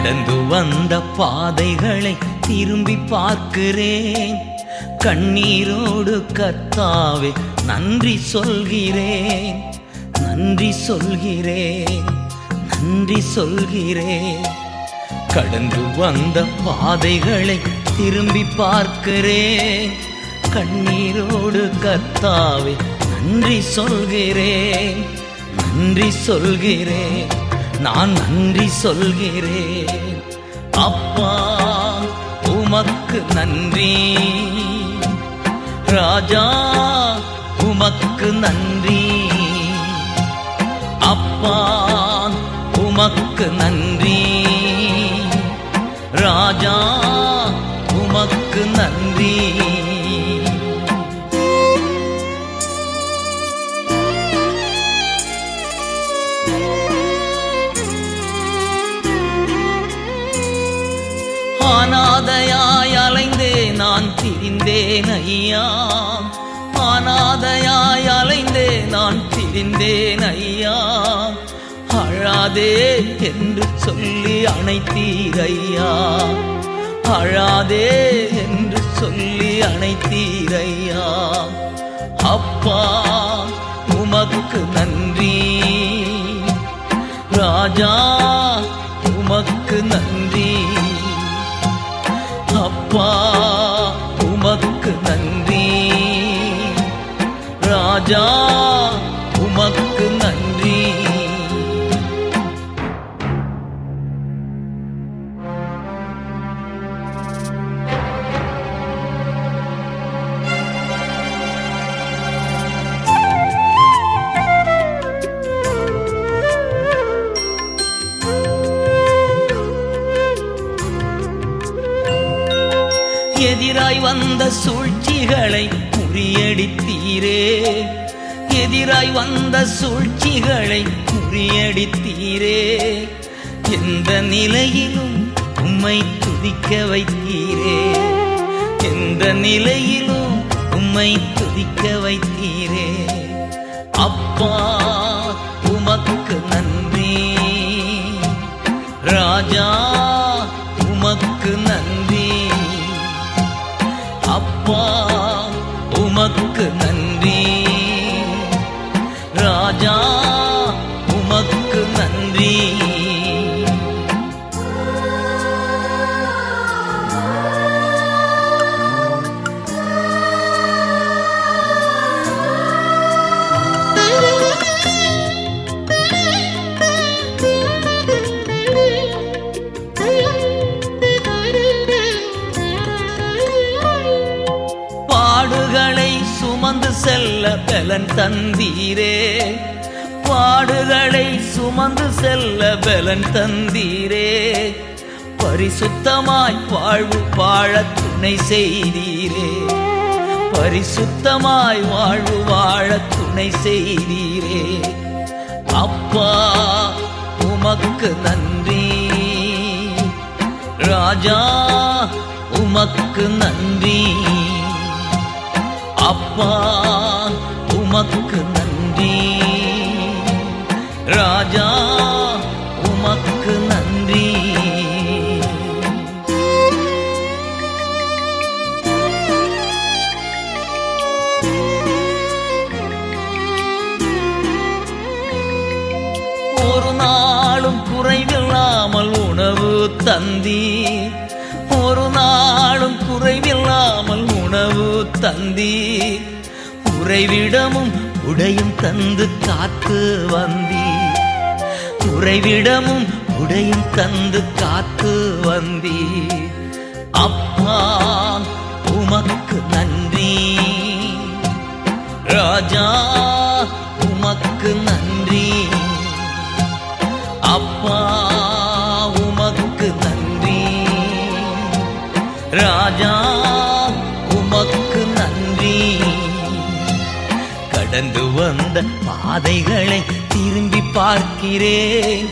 கடந்து வந்த பாதைகளை திரும்பி பார்க்கிறேன். கண்ணீரோடு கர்த்தாவே நன்றி சொல்கிறேன், நன்றி சொல்கிறேன், நன்றி சொல்கிறேன். கடந்து வந்த பாதைகளை திரும்பி பார்க்கிறேன். கண்ணீரோடு கர்த்தாவே நன்றி சொல்கிறேன், நன்றி சொல்கிறேன், நான் நன்றி சொல்கிறேன். அப்பா உமக்கு நன்றி, ராஜா உமக்கு நன்றி. அப்பா உமக்கு நன்றி, ராஜா உமக்கு நன்றி. அனாதையாய் அலைந்தே நான் திரிந்தேன் ஐயா, அனாதையாய் அலைந்தே நான் திரிந்தேன் ஐயா. அழாதே என்று சொல்லி அணைத்தீர் ஐயா, அழாதே என்று சொல்லி அணைத்தீர் ஐயா. அப்பா உமக்கு நன்றி, ராஜா உமக்கு நன்றி. அப்பா உமக்கு நன்றி, ராஜா உமக்கு நன்றி. எதிராய் வந்த சூழ்ச்சிகளை முறியடித்தீரே, எதிராய் வந்த சூழ்ச்சிகளை முறியடித்தீரே. எந்த நிலையிலும் உம்மை துதிக்க வைத்தீரே, எந்த நிலையிலும் உம்மை துதிக்க வைத்தீரே. அப்பா உமக்கு நன்றி, ராஜா உமக்கு நன்றி. அப்பா உமக்கு நன்றி, ராஜா உமக்கு நன்றி. பாடுகளை சுமந்து செல்ல பலன் தந்தீரே, பாடுகளை சுமந்து செல்ல பலன் தந்தீரே. பரிசுத்தமாய் வாழ்வு வாழ துணை செய்தீரே, பரிசுத்தமாய் வாழ்வு வாழ துணை செய்தீரே. அப்பா உமக்கு நன்றி, ராஜா உமக்கு நன்றி. அப்பா உமக்கு நன்றி, ராஜா உமக்கு நன்றி. ஒரு நாளும் குறைவில்லாமல் உணவு தந்தீர், ஒரு நாளும் குறைவில்லாமல் உணவு தந்தீர். உறைவிடமும் உடையும் தந்து காத்து வந்தீர், உறைவிடமும் உடையும் தந்து காத்து வந்தீர். அப்பா உமக்கு நன்றி, ராஜா உமக்கு நன்றி. அப்பா உமக்கு நன்றி, ராஜா உமக்கு நன்றி. கடந்து வந்த பாதைகளை திரும்பி பார்க்கிறேன்.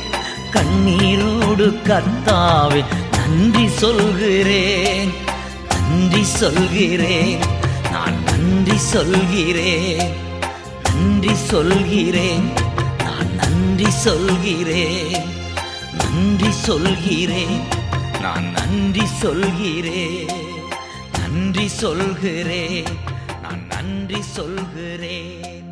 கண்ணீரோடு கர்த்தாவே நன்றி சொல்கிறேன், நன்றி சொல்கிறேன், நான் நன்றி சொல்கிறேன், நன்றி சொல்கிறேன், நான் நன்றி சொல்கிறேன், நன்றி நன்றி சொல்கிறேன், நான் நன்றி சொல்கிறேன், நன்றி சொல்கிறேன், நான் நன்றி சொல்கிறேன்.